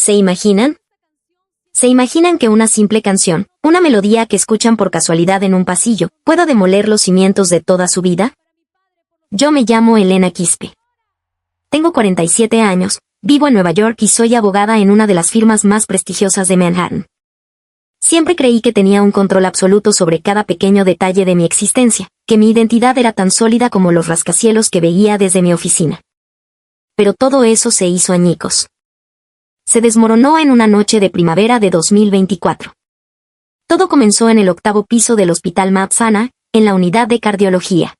¿Se imaginan? ¿Se imaginan que una simple canción, una melodía que escuchan por casualidad en un pasillo, pueda demoler los cimientos de toda su vida? Yo me llamo Elena Quispe. Tengo 47 años, vivo en Nueva York y soy abogada en una de las firmas más prestigiosas de Manhattan. Siempre creí que tenía un control absoluto sobre cada pequeño detalle de mi existencia, que mi identidad era tan sólida como los rascacielos que veía desde mi oficina. Pero todo eso se hizo añicos. Se desmoronó en una noche de primavera de 2024. Todo comenzó en el 8º piso del Hospital Mount Sinai, en la unidad de cardiología.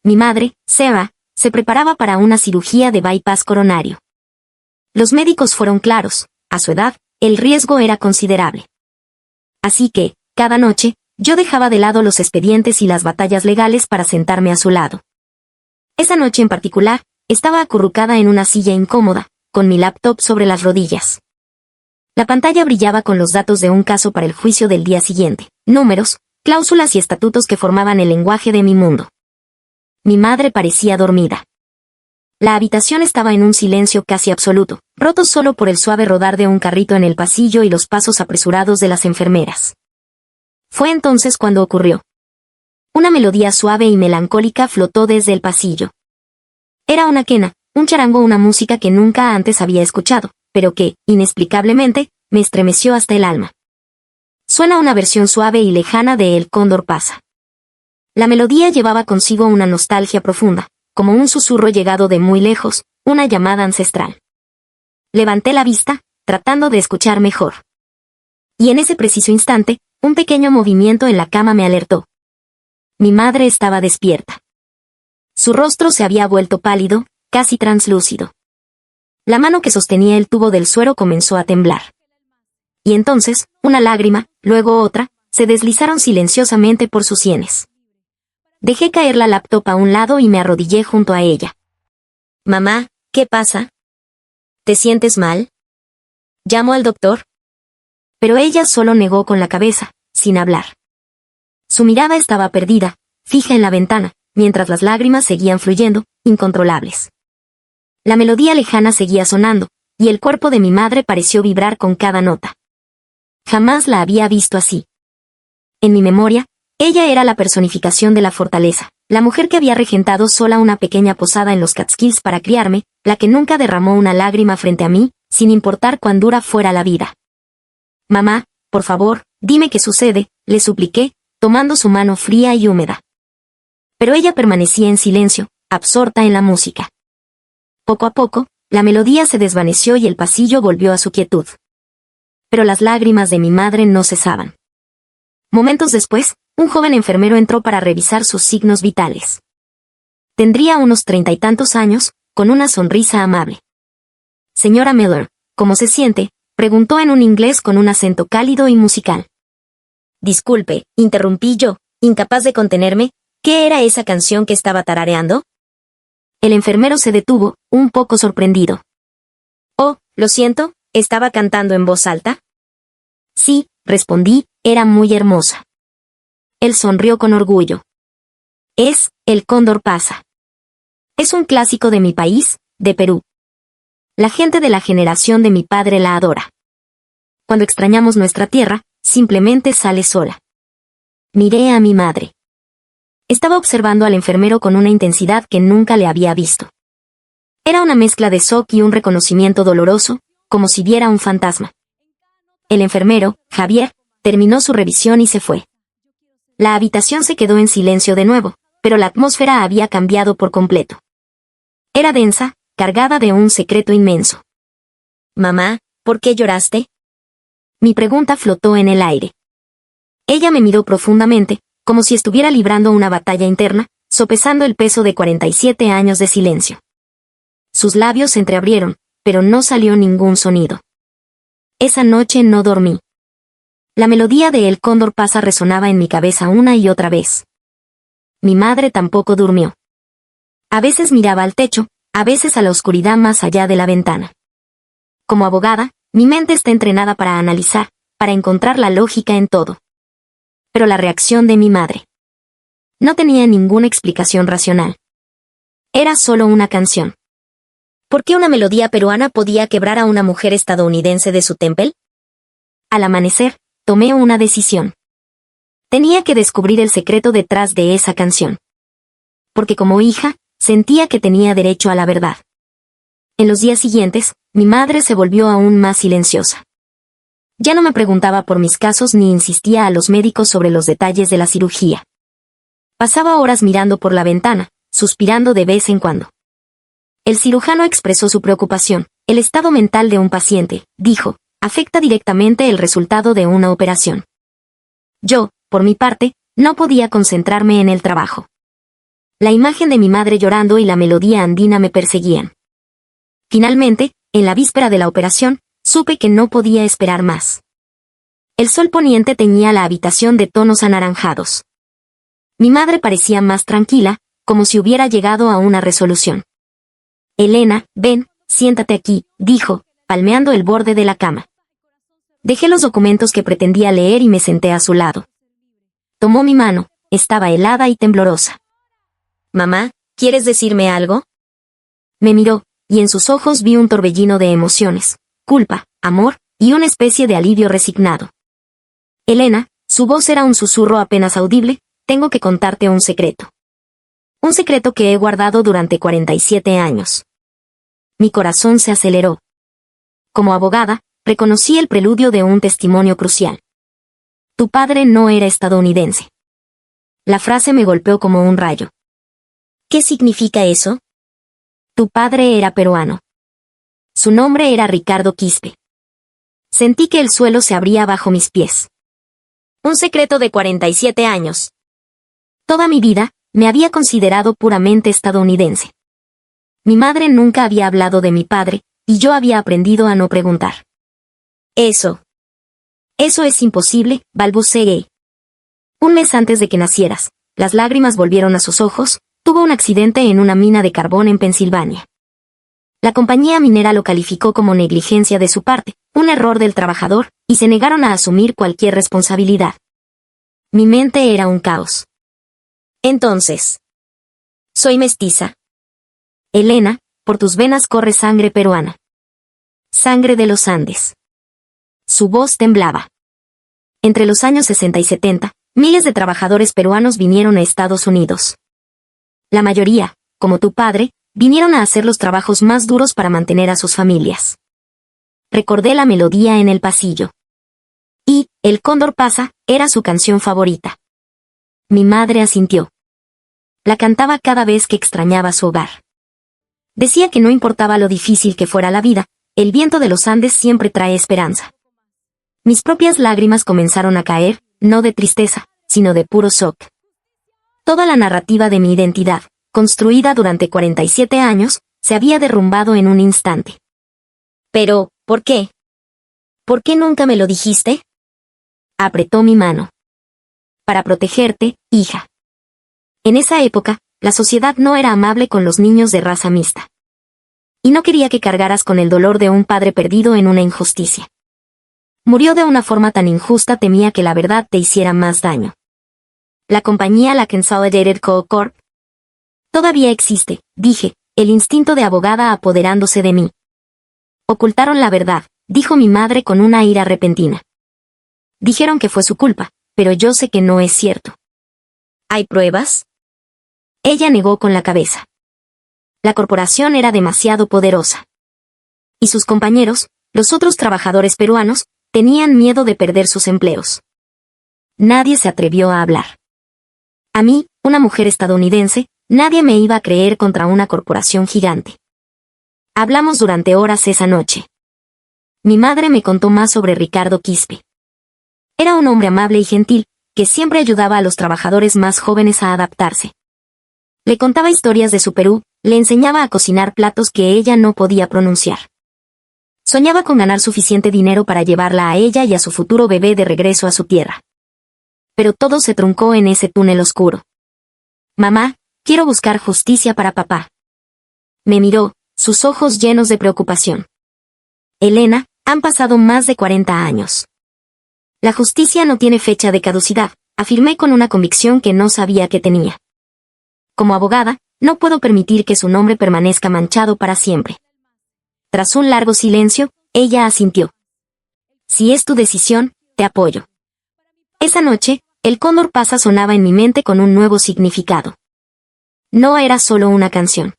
Mi madre, Sarah, se preparaba para una cirugía de bypass coronario. Los médicos fueron claros, a su edad, el riesgo era considerable. Así que, cada noche, yo dejaba de lado los expedientes y las batallas legales para sentarme a su lado. Esa noche en particular, estaba acurrucada en una silla incómoda, con mi laptop sobre las rodillas. La pantalla brillaba con los datos de un caso para el juicio del día siguiente, números, cláusulas y estatutos que formaban el lenguaje de mi mundo. Mi madre parecía dormida. La habitación estaba en un silencio casi absoluto, roto solo por el suave rodar de un carrito en el pasillo y los pasos apresurados de las enfermeras. Fue entonces cuando ocurrió. Una melodía suave y melancólica flotó desde el pasillo. Era una quena, un charango, una música que nunca antes había escuchado, pero que, inexplicablemente, me estremeció hasta el alma. Suena una versión suave y lejana de El Cóndor pasa. La melodía llevaba consigo una nostalgia profunda, como un susurro llegado de muy lejos, una llamada ancestral. Levanté la vista, tratando de escuchar mejor. Y en ese preciso instante, un pequeño movimiento en la cama me alertó. Mi madre estaba despierta. Su rostro se había vuelto pálido, casi translúcido. La mano que sostenía el tubo del suero comenzó a temblar. Y entonces, una lágrima, luego otra, se deslizaron silenciosamente por sus sienes. Dejé caer la laptop a un lado y me arrodillé junto a ella. Mamá, ¿qué pasa? ¿Te sientes mal? ¿Llamo al doctor? Pero ella solo negó con la cabeza, sin hablar. Su mirada estaba perdida, fija en la ventana, mientras las lágrimas seguían fluyendo, incontrolables. La melodía lejana seguía sonando, y el cuerpo de mi madre pareció vibrar con cada nota. Jamás la había visto así. En mi memoria, ella era la personificación de la fortaleza, la mujer que había regentado sola una pequeña posada en los Catskills para criarme, la que nunca derramó una lágrima frente a mí, sin importar cuán dura fuera la vida. Mamá, por favor, dime qué sucede, le supliqué, tomando su mano fría y húmeda. Pero ella permanecía en silencio, absorta en la música. Poco a poco, la melodía se desvaneció y el pasillo volvió a su quietud. Pero las lágrimas de mi madre no cesaban. Momentos después, un joven enfermero entró para revisar sus signos vitales. Tendría unos 30 y tantos años, con una sonrisa amable. Señora Miller, ¿cómo se siente?, preguntó en un inglés con un acento cálido y musical. Disculpe, interrumpí yo, incapaz de contenerme, ¿qué era esa canción que estaba tarareando? El enfermero se detuvo, un poco sorprendido. Oh, lo siento, ¿estaba cantando en voz alta? Sí, respondí, era muy hermosa. Él sonrió con orgullo. Es El Cóndor pasa. Es un clásico de mi país, de Perú. La gente de la generación de mi padre la adora. Cuando extrañamos nuestra tierra, simplemente sale sola. Miré a mi madre. Estaba observando al enfermero con una intensidad que nunca le había visto. Era una mezcla de shock y un reconocimiento doloroso, como si viera un fantasma. El enfermero, Javier, terminó su revisión y se fue. La habitación se quedó en silencio de nuevo, pero la atmósfera había cambiado por completo. Era densa, cargada de un secreto inmenso. Mamá, ¿por qué lloraste? Mi pregunta flotó en el aire. Ella me miró profundamente, como si estuviera librando una batalla interna, sopesando el peso de 47 años de silencio. Sus labios se entreabrieron, pero no salió ningún sonido. Esa noche no dormí. La melodía de El Cóndor pasa resonaba en mi cabeza una y otra vez. Mi madre tampoco durmió. A veces miraba al techo, a veces a la oscuridad más allá de la ventana. Como abogada, mi mente está entrenada para analizar, para encontrar la lógica en todo. Pero la reacción de mi madre no tenía ninguna explicación racional. Era solo una canción. ¿Por qué una melodía peruana podía quebrar a una mujer estadounidense de su temple? Al amanecer, tomé una decisión. Tenía que descubrir el secreto detrás de esa canción. Porque como hija, sentía que tenía derecho a la verdad. En los días siguientes, mi madre se volvió aún más silenciosa. Ya no me preguntaba por mis casos ni insistía a los médicos sobre los detalles de la cirugía. Pasaba horas mirando por la ventana, suspirando de vez en cuando. El cirujano expresó su preocupación. El estado mental de un paciente, dijo, afecta directamente el resultado de una operación. Yo, por mi parte, no podía concentrarme en el trabajo. La imagen de mi madre llorando y la melodía andina me perseguían. Finalmente, en la víspera de la operación, supe que no podía esperar más. El sol poniente teñía la habitación de tonos anaranjados. Mi madre parecía más tranquila, como si hubiera llegado a una resolución. Elena, ven, siéntate aquí, dijo, palmeando el borde de la cama. Dejé los documentos que pretendía leer y me senté a su lado. Tomó mi mano, estaba helada y temblorosa. Mamá, ¿quieres decirme algo? Me miró, y en sus ojos vi un torbellino de emociones, culpa, amor, y una especie de alivio resignado. Elena, su voz era un susurro apenas audible, tengo que contarte un secreto. Un secreto que he guardado durante 47 años. Mi corazón se aceleró. Como abogada, reconocí el preludio de un testimonio crucial. Tu padre no era estadounidense. La frase me golpeó como un rayo. ¿Qué significa eso? Tu padre era peruano. Su nombre era Ricardo Quispe. Sentí que el suelo se abría bajo mis pies. Un secreto de 47 años. Toda mi vida, me había considerado puramente estadounidense. Mi madre nunca había hablado de mi padre, y yo había aprendido a no preguntar. Eso es imposible, balbuceé. Un mes antes de que nacieras, las lágrimas volvieron a sus ojos, tuvo un accidente en una mina de carbón en Pensilvania. La compañía minera lo calificó como negligencia de su parte, un error del trabajador, y se negaron a asumir cualquier responsabilidad. Mi mente era un caos. Entonces, soy mestiza. Elena, por tus venas corre sangre peruana. Sangre de los Andes. Su voz temblaba. Entre los años 60 y 70, miles de trabajadores peruanos vinieron a Estados Unidos. La mayoría, como tu padre, vinieron a hacer los trabajos más duros para mantener a sus familias. Recordé la melodía en el pasillo. Y, El Cóndor pasa, era su canción favorita. Mi madre asintió. La cantaba cada vez que extrañaba su hogar. Decía que no importaba lo difícil que fuera la vida, el viento de los Andes siempre trae esperanza. Mis propias lágrimas comenzaron a caer, no de tristeza, sino de puro shock. Toda la narrativa de mi identidad, construida durante 47 años, se había derrumbado en un instante. Pero, ¿por qué? ¿Por qué nunca me lo dijiste? Apretó mi mano. Para protegerte, hija. En esa época, la sociedad no era amable con los niños de raza mixta. Y no quería que cargaras con el dolor de un padre perdido en una injusticia. Murió de una forma tan injusta, temía que la verdad te hiciera más daño. La compañía, la Consolidated Coal Corp, todavía existe, dije, el instinto de abogada apoderándose de mí. Ocultaron la verdad, dijo mi madre con una ira repentina. Dijeron que fue su culpa, pero yo sé que no es cierto. ¿Hay pruebas? Ella negó con la cabeza. La corporación era demasiado poderosa. Y sus compañeros, los otros trabajadores peruanos, tenían miedo de perder sus empleos. Nadie se atrevió a hablar. A mí, una mujer estadounidense, nadie me iba a creer contra una corporación gigante. Hablamos durante horas esa noche. Mi madre me contó más sobre Ricardo Quispe. Era un hombre amable y gentil, que siempre ayudaba a los trabajadores más jóvenes a adaptarse. Le contaba historias de su Perú, le enseñaba a cocinar platos que ella no podía pronunciar. Soñaba con ganar suficiente dinero para llevarla a ella y a su futuro bebé de regreso a su tierra. Pero todo se truncó en ese túnel oscuro. Mamá, quiero buscar justicia para papá. Me miró, sus ojos llenos de preocupación. Elena, han pasado más de 40 años. La justicia no tiene fecha de caducidad, afirmé con una convicción que no sabía que tenía. Como abogada, no puedo permitir que su nombre permanezca manchado para siempre. Tras un largo silencio, ella asintió. Si es tu decisión, te apoyo. Esa noche, El Cóndor pasa sonaba en mi mente con un nuevo significado. No era solo una canción.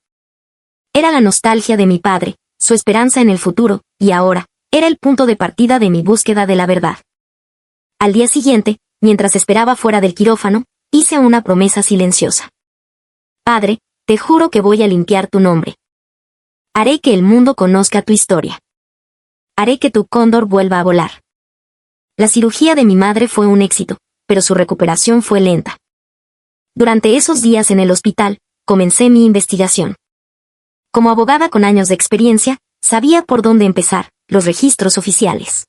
Era la nostalgia de mi padre, su esperanza en el futuro, y ahora, era el punto de partida de mi búsqueda de la verdad. Al día siguiente, mientras esperaba fuera del quirófano, hice una promesa silenciosa. Padre, te juro que voy a limpiar tu nombre. Haré que el mundo conozca tu historia. Haré que tu cóndor vuelva a volar. La cirugía de mi madre fue un éxito, pero su recuperación fue lenta. Durante esos días en el hospital, comencé mi investigación. Como abogada con años de experiencia, sabía por dónde empezar: los registros oficiales.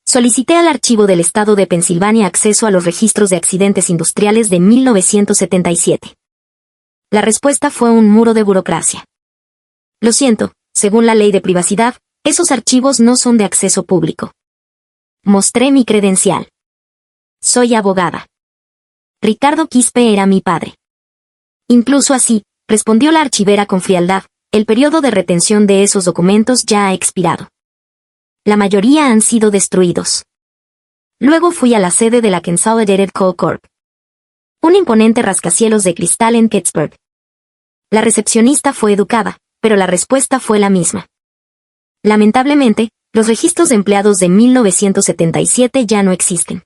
Solicité al Archivo del Estado de Pensilvania acceso a los registros de accidentes industriales de 1977. La respuesta fue un muro de burocracia. Lo siento, según la ley de privacidad, esos archivos no son de acceso público. Mostré mi credencial. Soy abogada. Ricardo Quispe era mi padre. Incluso así, respondió la archivera con frialdad, el periodo de retención de esos documentos ya ha expirado. La mayoría han sido destruidos. Luego fui a la sede de la Consolidated Coal Corp. Un imponente rascacielos de cristal en Pittsburgh. La recepcionista fue educada, pero la respuesta fue la misma. Lamentablemente, los registros de empleados de 1977 ya no existen.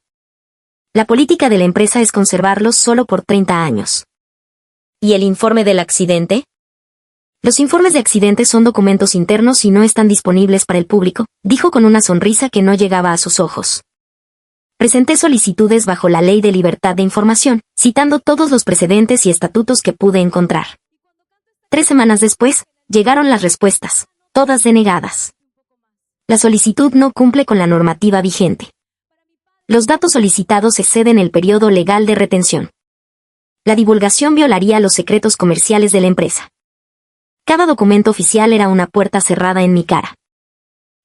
La política de la empresa es conservarlos solo por 30 años. ¿Y el informe del accidente? Los informes de accidentes son documentos internos y no están disponibles para el público, dijo con una sonrisa que no llegaba a sus ojos. Presenté solicitudes bajo la Ley de Libertad de Información, citando todos los precedentes y estatutos que pude encontrar. 3 semanas después, llegaron las respuestas, todas denegadas. La solicitud no cumple con la normativa vigente. Los datos solicitados exceden el periodo legal de retención. La divulgación violaría los secretos comerciales de la empresa. Cada documento oficial era una puerta cerrada en mi cara.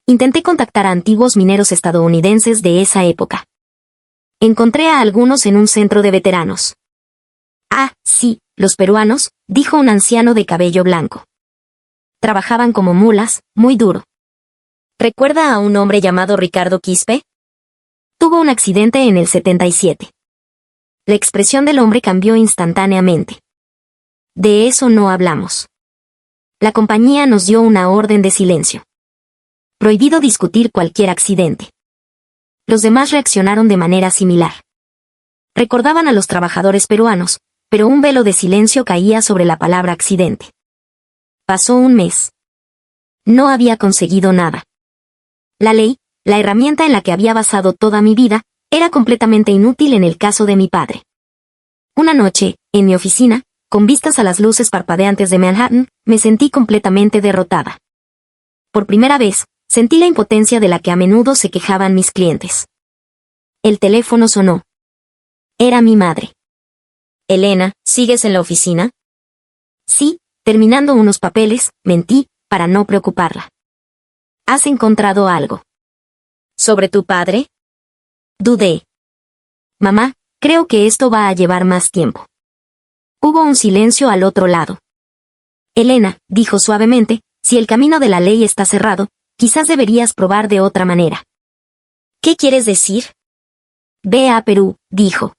Intenté contactar a antiguos mineros estadounidenses de esa época. Encontré a algunos en un centro de veteranos. Ah, sí, los peruanos, dijo un anciano de cabello blanco. Trabajaban como mulas, muy duro. ¿Recuerda a un hombre llamado Ricardo Quispe? Tuvo un accidente en el 77. La expresión del hombre cambió instantáneamente. De eso no hablamos. La compañía nos dio una orden de silencio. Prohibido discutir cualquier accidente. Los demás reaccionaron de manera similar. Recordaban a los trabajadores peruanos, pero un velo de silencio caía sobre la palabra accidente. Pasó un mes. No había conseguido nada. La ley, la herramienta en la que había basado toda mi vida, era completamente inútil en el caso de mi padre. Una noche, en mi oficina, con vistas a las luces parpadeantes de Manhattan, me sentí completamente derrotada. Por primera vez, sentí la impotencia de la que a menudo se quejaban mis clientes. El teléfono sonó. Era mi madre. Elena, ¿sigues en la oficina? Sí, terminando unos papeles, mentí, para no preocuparla. ¿Has encontrado algo? ¿Sobre tu padre? Dudé. Mamá, creo que esto va a llevar más tiempo. Hubo un silencio al otro lado. Elena, dijo suavemente, si el camino de la ley está cerrado, quizás deberías probar de otra manera. ¿Qué quieres decir? Ve a Perú, dijo.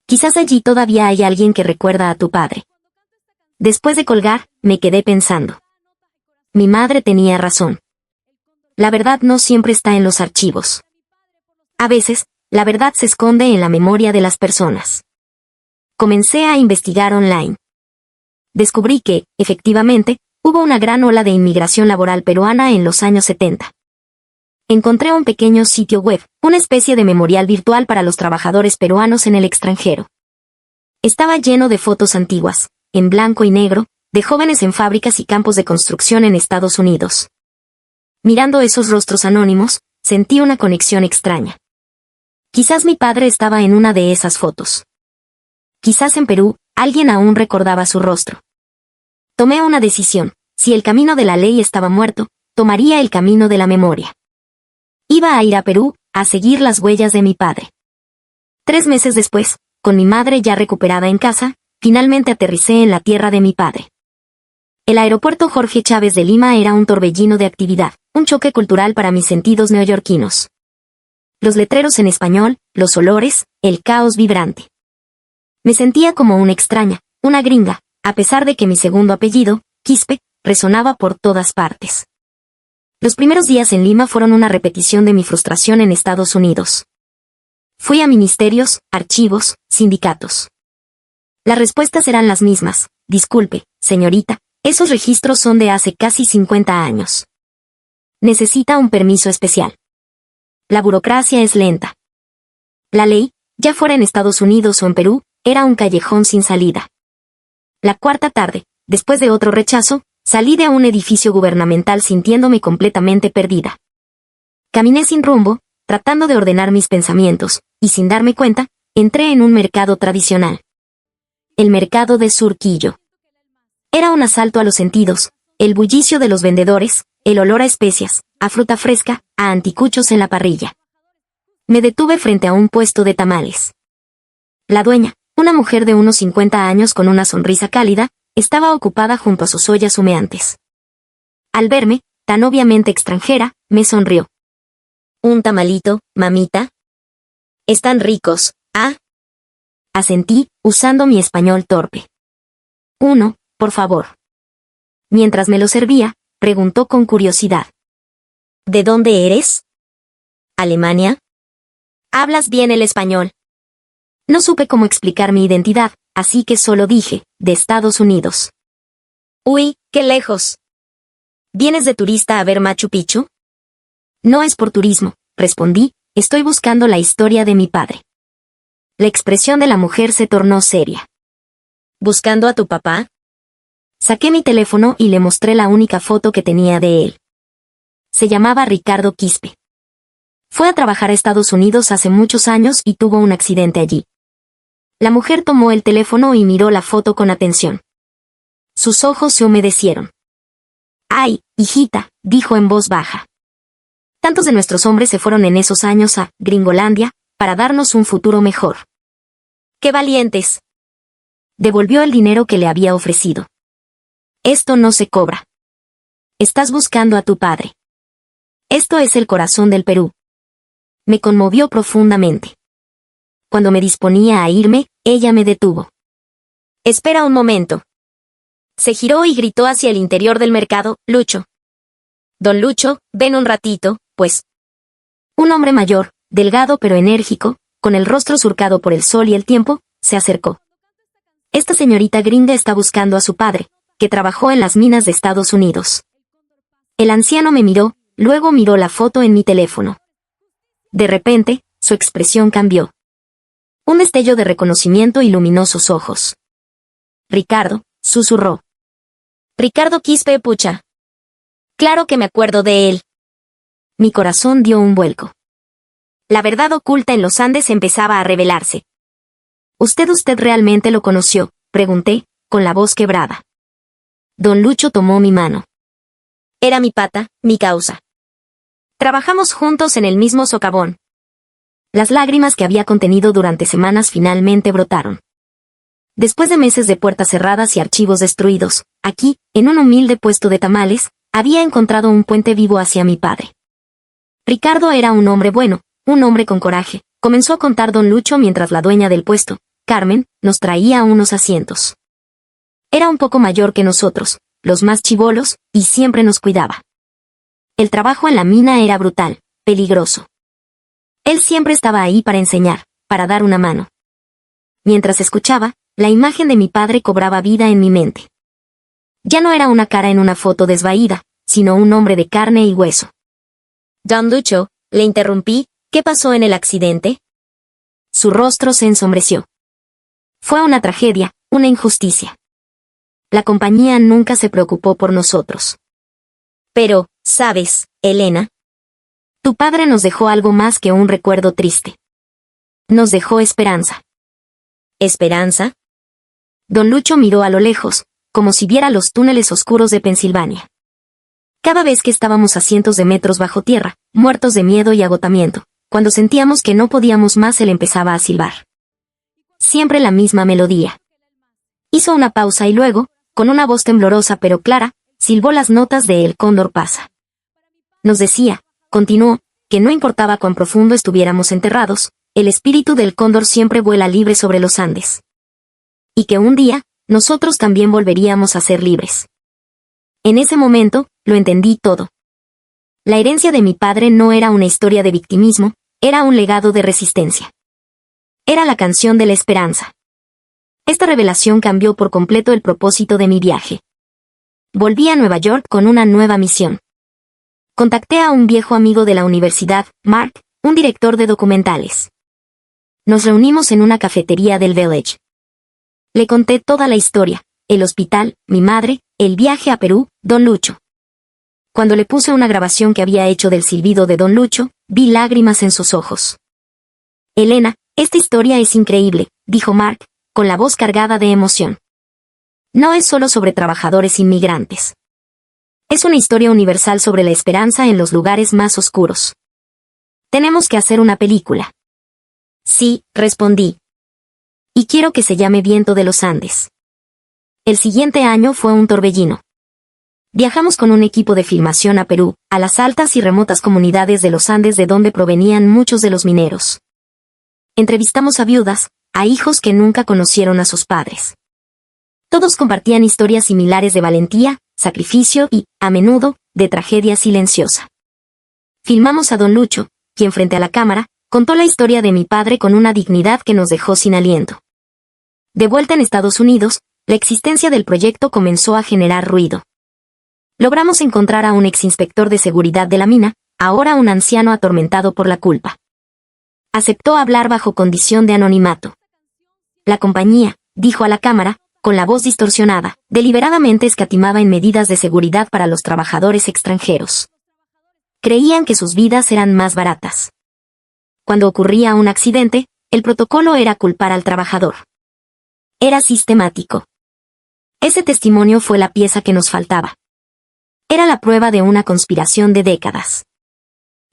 Quizás allí todavía hay alguien que recuerda a tu padre. Después de colgar, me quedé pensando. Mi madre tenía razón. La verdad no siempre está en los archivos. A veces, la verdad se esconde en la memoria de las personas. Comencé a investigar online. Descubrí que, efectivamente, hubo una gran ola de inmigración laboral peruana en los años 70. Encontré un pequeño sitio web, una especie de memorial virtual para los trabajadores peruanos en el extranjero. Estaba lleno de fotos antiguas, en blanco y negro, de jóvenes en fábricas y campos de construcción en Estados Unidos. Mirando esos rostros anónimos, sentí una conexión extraña. Quizás mi padre estaba en una de esas fotos. Quizás en Perú, alguien aún recordaba su rostro. Tomé una decisión: si el camino de la ley estaba muerto, tomaría el camino de la memoria. Iba a ir a Perú, a seguir las huellas de mi padre. 3 meses después, con mi madre ya recuperada en casa, finalmente aterricé en la tierra de mi padre. El aeropuerto Jorge Chávez de Lima era un torbellino de actividad, un choque cultural para mis sentidos neoyorquinos. Los letreros en español, los olores, el caos vibrante. Me sentía como una extraña, una gringa, a pesar de que mi segundo apellido, Quispe, resonaba por todas partes. Los primeros días en Lima fueron una repetición de mi frustración en Estados Unidos. Fui a ministerios, archivos, sindicatos. Las respuestas eran las mismas. Disculpe, señorita, esos registros son de hace casi 50 años. Necesita un permiso especial. La burocracia es lenta. La ley, ya fuera en Estados Unidos o en Perú, era un callejón sin salida. La cuarta tarde, después de otro rechazo, salí de un edificio gubernamental sintiéndome completamente perdida. Caminé sin rumbo, tratando de ordenar mis pensamientos, y sin darme cuenta, entré en un mercado tradicional. El mercado de Surquillo. Era un asalto a los sentidos, el bullicio de los vendedores, el olor a especias, a fruta fresca, a anticuchos en la parrilla. Me detuve frente a un puesto de tamales. La dueña, una mujer de unos 50 años con una sonrisa cálida, estaba ocupada junto a sus ollas humeantes. Al verme, tan obviamente extranjera, me sonrió. «¿Un tamalito, mamita?» «Están ricos, ¿ah?» Asentí, usando mi español torpe. «Uno, por favor». Mientras me lo servía, preguntó con curiosidad. «¿De dónde eres?» «¿Alemania?» «Hablas bien el español». No supe cómo explicar mi identidad, así que solo dije, de Estados Unidos. «Uy, qué lejos». «¿Vienes de turista a ver Machu Picchu?» «No es por turismo», respondí, «estoy buscando la historia de mi padre». La expresión de la mujer se tornó seria. «¿Buscando a tu papá?» Saqué mi teléfono y le mostré la única foto que tenía de él. Se llamaba Ricardo Quispe. Fue a trabajar a Estados Unidos hace muchos años y tuvo un accidente allí. La mujer tomó el teléfono y miró la foto con atención. Sus ojos se humedecieron. «Ay, hijita», dijo en voz baja. «Tantos de nuestros hombres se fueron en esos años a Gringolandia para darnos un futuro mejor». «¡Qué valientes!». Devolvió el dinero que le había ofrecido. «Esto no se cobra. Estás buscando a tu padre. Esto es el corazón del Perú». Me conmovió profundamente. Cuando me disponía a irme, ella me detuvo. «Espera un momento». Se giró y gritó hacia el interior del mercado, «Lucho. Don Lucho, ven un ratito, pues». Un hombre mayor, delgado pero enérgico, con el rostro surcado por el sol y el tiempo, se acercó. «Esta señorita gringa está buscando a su padre, que trabajó en las minas de Estados Unidos». El anciano me miró, luego miró la foto en mi teléfono. De repente, su expresión cambió. Un destello de reconocimiento iluminó sus ojos. «Ricardo», susurró. «Ricardo Quispe Pucha. Claro que me acuerdo de él». Mi corazón dio un vuelco. La verdad oculta en los Andes empezaba a revelarse. ¿Usted realmente lo conoció?», pregunté, con la voz quebrada. Don Lucho tomó mi mano. «Era mi pata, mi causa. Trabajamos juntos en el mismo socavón». Las lágrimas que había contenido durante semanas finalmente brotaron. Después de meses de puertas cerradas y archivos destruidos, aquí, en un humilde puesto de tamales, había encontrado un puente vivo hacia mi padre. Ricardo era un hombre bueno, un hombre con coraje, comenzó a contar don Lucho mientras la dueña del puesto, Carmen, nos traía unos asientos. Era un poco mayor que nosotros, los más chibolos, y siempre nos cuidaba. El trabajo en la mina era brutal, peligroso. Él siempre estaba ahí para enseñar, para dar una mano. Mientras escuchaba, la imagen de mi padre cobraba vida en mi mente. Ya no era una cara en una foto desvaída, sino un hombre de carne y hueso. «Don Lucho», le interrumpí, «¿qué pasó en el accidente?» Su rostro se ensombreció. «Fue una tragedia, una injusticia. La compañía nunca se preocupó por nosotros. Pero, ¿sabes, Elena? Tu padre nos dejó algo más que un recuerdo triste. Nos dejó esperanza». «¿Esperanza?» Don Lucho miró a lo lejos, como si viera los túneles oscuros de Pensilvania. Cada vez que estábamos a cientos de metros bajo tierra, muertos de miedo y agotamiento, cuando sentíamos que no podíamos más, él empezaba a silbar. Siempre la misma melodía. Hizo una pausa y luego, con una voz temblorosa pero clara, silbó las notas de El Cóndor pasa. Nos decía, continuó, que no importaba cuán profundo estuviéramos enterrados, el espíritu del cóndor siempre vuela libre sobre los Andes. Y que un día, nosotros también volveríamos a ser libres. En ese momento, lo entendí todo. La herencia de mi padre no era una historia de victimismo, era un legado de resistencia. Era la canción de la esperanza. Esta revelación cambió por completo el propósito de mi viaje. Volví a Nueva York con una nueva misión. Contacté a un viejo amigo de la universidad, Mark, un director de documentales. Nos reunimos en una cafetería del Village. Le conté toda la historia, el hospital, mi madre, el viaje a Perú, Don Lucho. Cuando le puse una grabación que había hecho del silbido de Don Lucho, vi lágrimas en sus ojos. Elena, esta historia es increíble, dijo Mark, con la voz cargada de emoción. No es solo sobre trabajadores inmigrantes. Es una historia universal sobre la esperanza en los lugares más oscuros. Tenemos que hacer una película. Sí, respondí. Y quiero que se llame Viento de los Andes. El siguiente año fue un torbellino. Viajamos con un equipo de filmación a Perú, a las altas y remotas comunidades de los Andes de donde provenían muchos de los mineros. Entrevistamos a viudas, a hijos que nunca conocieron a sus padres. Todos compartían historias similares de valentía, sacrificio y, a menudo, de tragedia silenciosa. Filmamos a Don Lucho, quien frente a la cámara, contó la historia de mi padre con una dignidad que nos dejó sin aliento. De vuelta en Estados Unidos, la existencia del proyecto comenzó a generar ruido. Logramos encontrar a un exinspector de seguridad de la mina, ahora un anciano atormentado por la culpa. Aceptó hablar bajo condición de anonimato. La compañía, dijo a la cámara, con la voz distorsionada, deliberadamente escatimaba en medidas de seguridad para los trabajadores extranjeros. Creían que sus vidas eran más baratas. Cuando ocurría un accidente, el protocolo era culpar al trabajador. Era sistemático. Ese testimonio fue la pieza que nos faltaba. Era la prueba de una conspiración de décadas.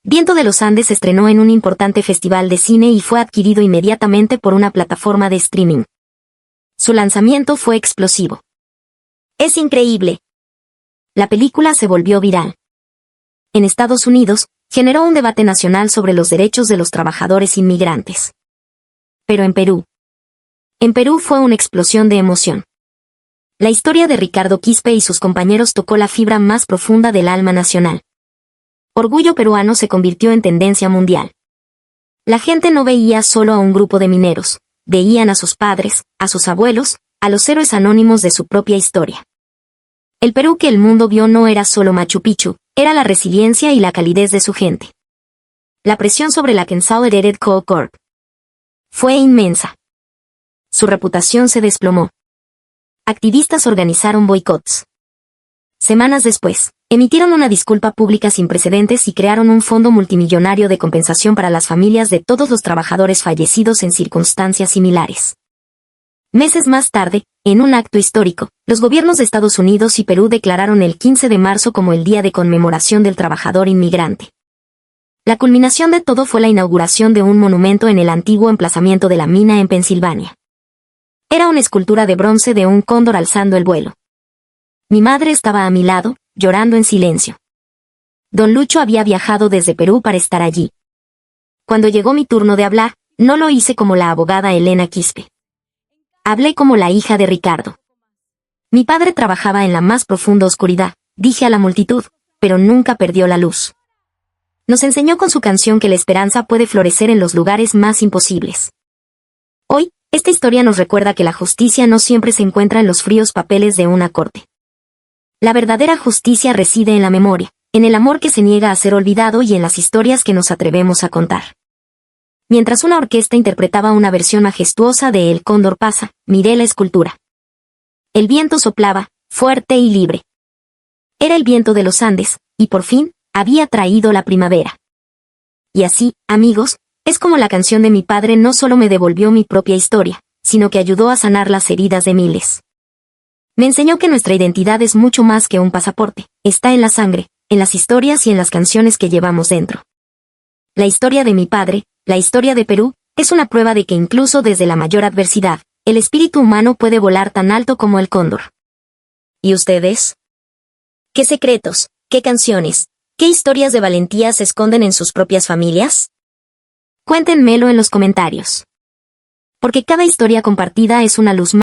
Viento de los Andes se estrenó en un importante festival de cine y fue adquirido inmediatamente por una plataforma de streaming. Su lanzamiento fue explosivo. Es increíble. La película se volvió viral. En Estados Unidos, generó un debate nacional sobre los derechos de los trabajadores inmigrantes. Pero en Perú fue una explosión de emoción. La historia de Ricardo Quispe y sus compañeros tocó la fibra más profunda del alma nacional. Orgullo Peruano se convirtió en tendencia mundial. La gente no veía solo a un grupo de mineros, veían a sus padres, a sus abuelos, a los héroes anónimos de su propia historia. El Perú que el mundo vio no era solo Machu Picchu, era la resiliencia y la calidez de su gente. La presión sobre la Consolidated Coal Corp fue inmensa. Su reputación se desplomó. Activistas organizaron boicots. Semanas después, emitieron una disculpa pública sin precedentes y crearon un fondo multimillonario de compensación para las familias de todos los trabajadores fallecidos en circunstancias similares. Meses más tarde, en un acto histórico, los gobiernos de Estados Unidos y Perú declararon el 15 de marzo como el Día de Conmemoración del Trabajador Inmigrante. La culminación de todo fue la inauguración de un monumento en el antiguo emplazamiento de la mina en Pensilvania. Era una escultura de bronce de un cóndor alzando el vuelo. Mi madre estaba a mi lado, llorando en silencio. Don Lucho había viajado desde Perú para estar allí. Cuando llegó mi turno de hablar, no lo hice como la abogada Elena Quispe. Hablé como la hija de Ricardo. Mi padre trabajaba en la más profunda oscuridad, dije a la multitud, pero nunca perdió la luz. Nos enseñó con su canción que la esperanza puede florecer en los lugares más imposibles. Hoy, esta historia nos recuerda que la justicia no siempre se encuentra en los fríos papeles de una corte. La verdadera justicia reside en la memoria, en el amor que se niega a ser olvidado y en las historias que nos atrevemos a contar. Mientras una orquesta interpretaba una versión majestuosa de El Cóndor pasa, miré la escultura. El viento soplaba, fuerte y libre. Era el viento de los Andes, y por fin, había traído la primavera. Y así, amigos, es como la canción de mi padre no solo me devolvió mi propia historia, sino que ayudó a sanar las heridas de miles. Me enseñó que nuestra identidad es mucho más que un pasaporte, está en la sangre, en las historias y en las canciones que llevamos dentro. La historia de mi padre, la historia de Perú, es una prueba de que incluso desde la mayor adversidad, el espíritu humano puede volar tan alto como el cóndor. ¿Y ustedes? ¿Qué secretos, qué canciones, qué historias de valentía se esconden en sus propias familias? Cuéntenmelo en los comentarios. Porque cada historia compartida es una luz más